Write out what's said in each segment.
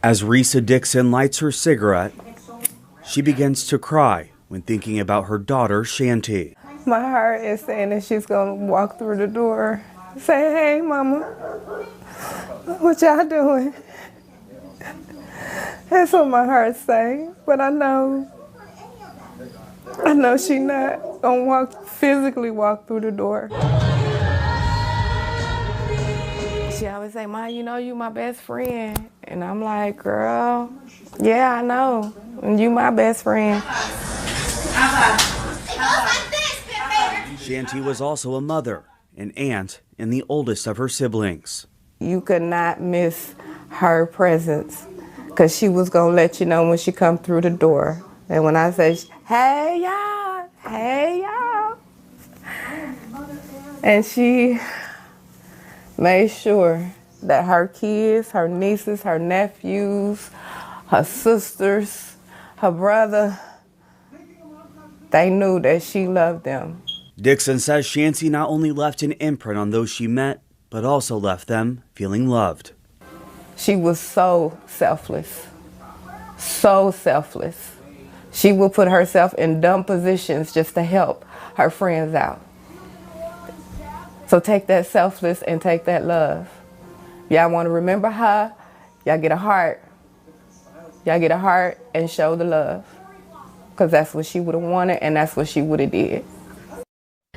As Risa Dixon lights her cigarette, she begins to cry when thinking about her daughter, Chanti. My heart is saying that she's going to walk through the door, say, "Hey, Mama, what y'all doing?" That's what my heart's saying, but I know she not going to physically walk through the door. She always say, "Ma, you know you my best friend." And I'm like, "Girl, yeah, I know. And you my best friend." Chanti was also a mother, an aunt, and the oldest of her siblings. You could not miss her presence because she was going to let you know when she come through the door. And when I say, "Hey, y'all, hey, y'all." And she made sure that her kids, her nieces, her nephews, her sisters, her brother, they knew that she loved them. Dixon says Chanti not only left an imprint on those she met, but also left them feeling loved. She was so selfless, so selfless. She would put herself in dumb positions just to help her friends out. So take that selfless and take that love. Y'all want to remember her, y'all get a heart. Y'all get a heart and show the love. Because that's what she would have wanted and that's what she would have did.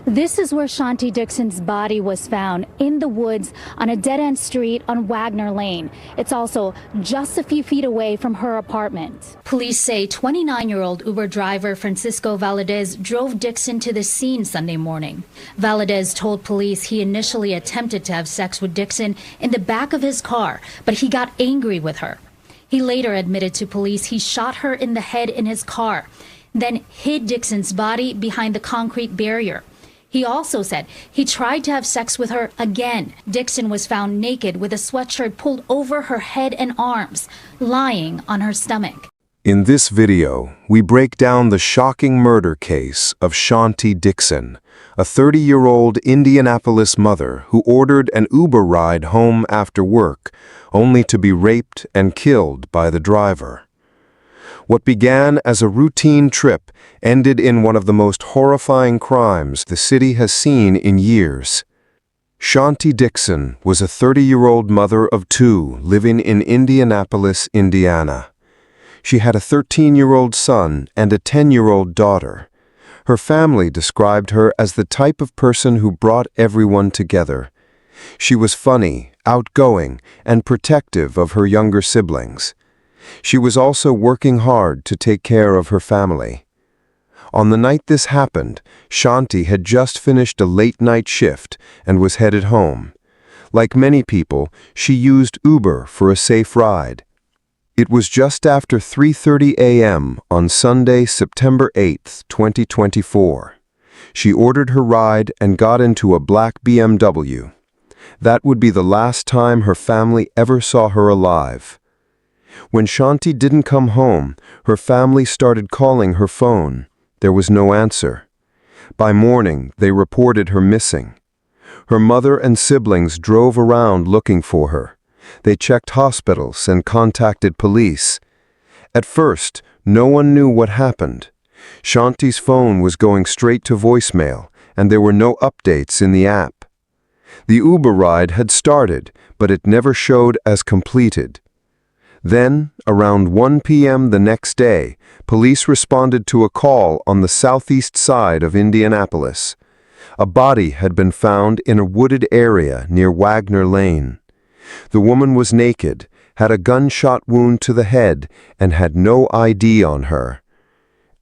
This is where Chanti Dixon's body was found, in the woods on a dead-end street on Wagner Lane. It's also just a few feet away from her apartment. Police say 29-year-old Uber driver Francisco Valadez drove Dixon to the scene Sunday morning. Valadez told police he initially attempted to have sex with Dixon in the back of his car, but he got angry with her. He later admitted to police he shot her in the head in his car, then hid Dixon's body behind the concrete barrier. He also said he tried to have sex with her again. Dixon was found naked with a sweatshirt pulled over her head and arms, lying on her stomach. In this video, we break down the shocking murder case of Chanti Dixon, a 30-year-old Indianapolis mother who ordered an Uber ride home after work, only to be raped and killed by the driver. What began as a routine trip ended in one of the most horrifying crimes the city has seen in years. Chanti Dixon was a 30-year-old mother of two living in Indianapolis, Indiana. She had a 13-year-old son and a 10-year-old daughter. Her family described her as the type of person who brought everyone together. She was funny, outgoing, and protective of her younger siblings. She was also working hard to take care of her family. On the night this happened, Chanti had just finished a late-night shift and was headed home. Like many people, she used Uber for a safe ride. It was just after 3:30 a.m. on Sunday, September 8, 2024. She ordered her ride and got into a black BMW. That would be the last time her family ever saw her alive. When Chanti didn't come home, her family started calling her phone. There was no answer. By morning, they reported her missing. Her mother and siblings drove around looking for her. They checked hospitals and contacted police. At first, no one knew what happened. Chanti's phone was going straight to voicemail, and there were no updates in the app. The Uber ride had started, but it never showed as completed. Then, around 1 p.m. the next day, police responded to a call on the southeast side of Indianapolis. A body had been found in a wooded area near Wagner Lane. The woman was naked, had a gunshot wound to the head, and had no ID on her.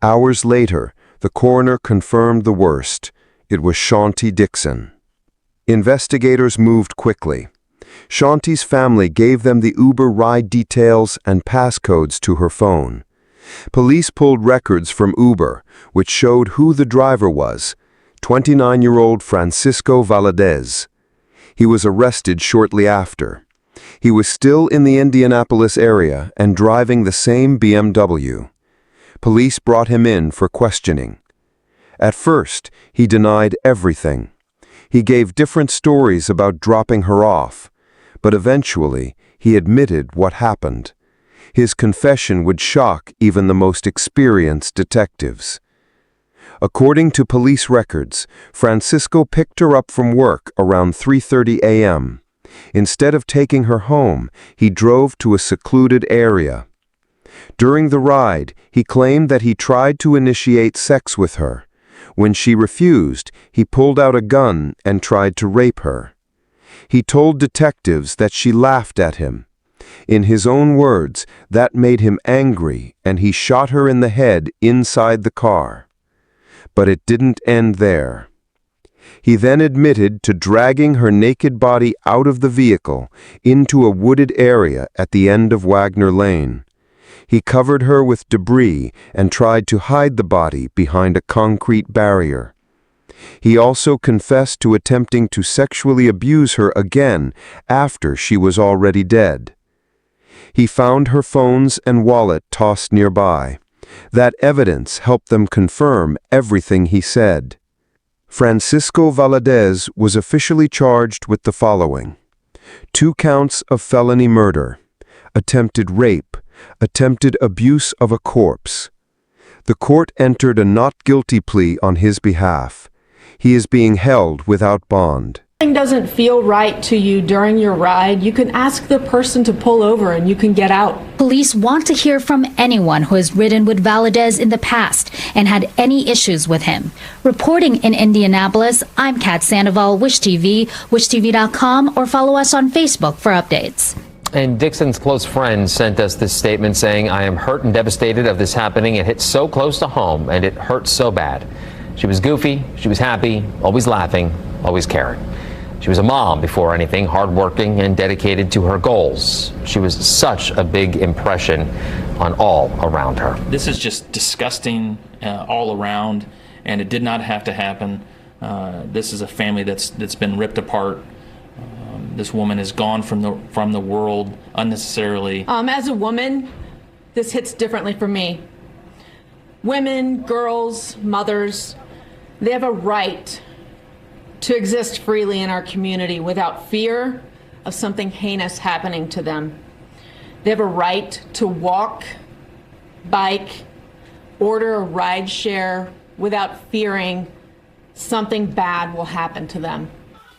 Hours later, the coroner confirmed the worst. It was Chanti Dixon. Investigators moved quickly. Chanti's family gave them the Uber ride details and passcodes to her phone. Police pulled records from Uber, which showed who the driver was, 29-year-old Francisco Valadez. He was arrested shortly after. He was still in the Indianapolis area and driving the same BMW. Police brought him in for questioning. At first, he denied everything. He gave different stories about dropping her off, but eventually he admitted what happened. His confession would shock even the most experienced detectives. According to police records, Francisco picked her up from work around 3:30 a.m. Instead of taking her home, he drove to a secluded area. During the ride, he claimed that he tried to initiate sex with her. When she refused, he pulled out a gun and tried to rape her. He told detectives that she laughed at him. In his own words, that made him angry, and he shot her in the head inside the car. But it didn't end there. He then admitted to dragging her naked body out of the vehicle into a wooded area at the end of Wagner Lane. He covered her with debris and tried to hide the body behind a concrete barrier. He also confessed to attempting to sexually abuse her again after she was already dead. He found her phones and wallet tossed nearby. That evidence helped them confirm everything he said. Francisco Valadez was officially charged with the following: 2 counts of felony murder, attempted rape, attempted abuse of a corpse. The court entered a not guilty plea on his behalf. He is being held without bond. Something doesn't feel right to you during your ride, you can ask the person to pull over and you can get out. Police want to hear from anyone who has ridden with Valadez in the past and had any issues with him. Reporting in Indianapolis, I'm Kat Sandoval, Wish TV, wishtv.com, or follow us on Facebook for updates. And Dixon's close friend sent us this statement saying, "I am hurt and devastated of this happening. It hit so close to home and it hurt so bad. She was goofy, she was happy, always laughing, always caring. She was a mom before anything, hardworking and dedicated to her goals. She was such a big impression on all around her." This is just disgusting all around, and it did not have to happen. This is a family that's been ripped apart. This woman is gone from the world unnecessarily. As a woman, this hits differently for me. Women, girls, mothers, they have a right to exist freely in our community without fear of something heinous happening to them. They have a right to walk, bike, order a rideshare without fearing something bad will happen to them.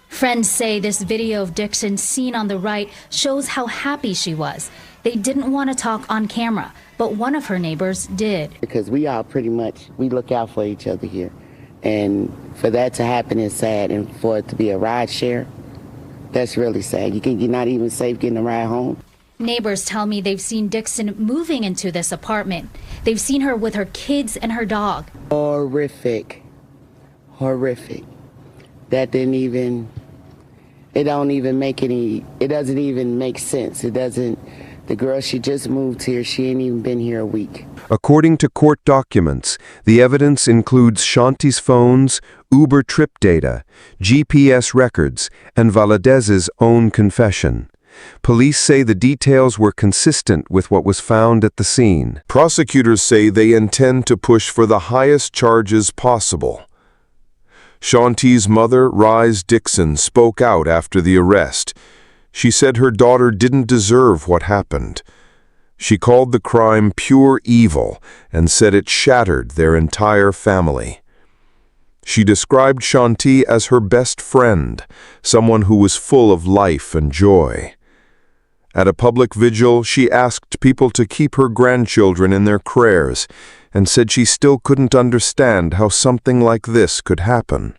Friends say this video of Dixon seen on the right shows how happy she was. They didn't want to talk on camera, but one of her neighbors did. Because we all pretty much, we look out for each other here. And for that to happen is sad, and for it to be a ride share, that's really sad. You're not even safe getting a ride home. Neighbors tell me they've seen Dixon moving into this apartment. They've seen her with her kids and her dog. Horrific. Horrific. That didn't even, it doesn't even make sense. The girl, she just moved here. She ain't even been here a week. According to court documents, the evidence includes Chanti's phones, Uber trip data, GPS records, and Valadez's own confession. Police say the details were consistent with what was found at the scene. Prosecutors say they intend to push for the highest charges possible. Chanti's mother, Rise Dixon, spoke out after the arrest. She said her daughter didn't deserve what happened. She called the crime pure evil and said it shattered their entire family. She described Chanti as her best friend, someone who was full of life and joy. At a public vigil, she asked people to keep her grandchildren in their prayers and said she still couldn't understand how something like this could happen.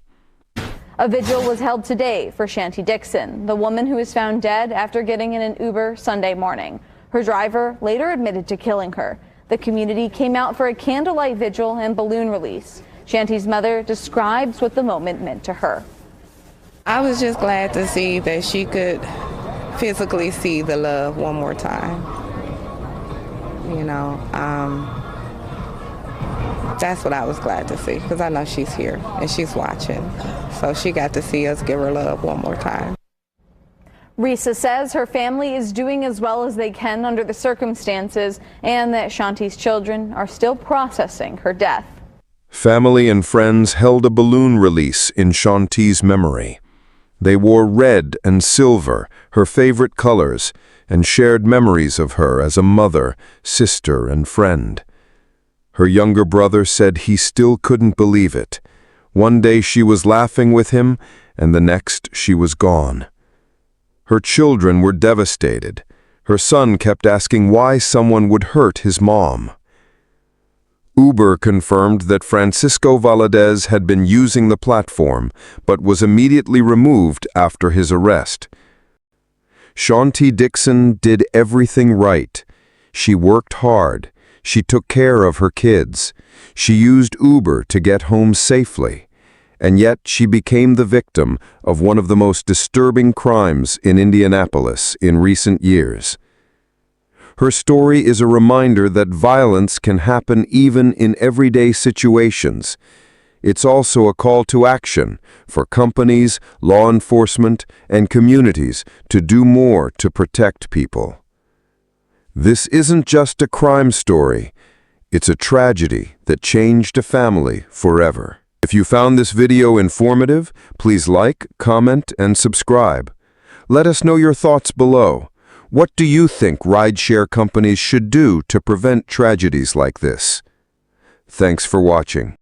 A vigil was held today for Chanti Dixon, the woman who was found dead after getting in an Uber Sunday morning. Her driver later admitted to killing her. The community came out for a candlelight vigil and balloon release. Chanti's mother describes what the moment meant to her. I was just glad to see that she could physically see the love one more time. You know, that's what I was glad to see, because I know she's here and she's watching. So she got to see us give her love one more time. Risa says her family is doing as well as they can under the circumstances and that Chanti's children are still processing her death. Family and friends held a balloon release in Chanti's memory. They wore red and silver, her favorite colors, and shared memories of her as a mother, sister, and friend. Her younger brother said he still couldn't believe it. One day she was laughing with him, and the next she was gone. Her children were devastated. Her son kept asking why someone would hurt his mom. Uber confirmed that Francisco Valadez had been using the platform, but was immediately removed after his arrest. Chanti Dixon did everything right. She worked hard. She took care of her kids. She used Uber to get home safely. And yet she became the victim of one of the most disturbing crimes in Indianapolis in recent years. Her story is a reminder that violence can happen even in everyday situations. It's also a call to action for companies, law enforcement, and communities to do more to protect people. This isn't just a crime story. It's a tragedy that changed a family forever. If you found this video informative, please like, comment, and subscribe. Let us know your thoughts below. What do you think rideshare companies should do to prevent tragedies like this? Thanks for watching.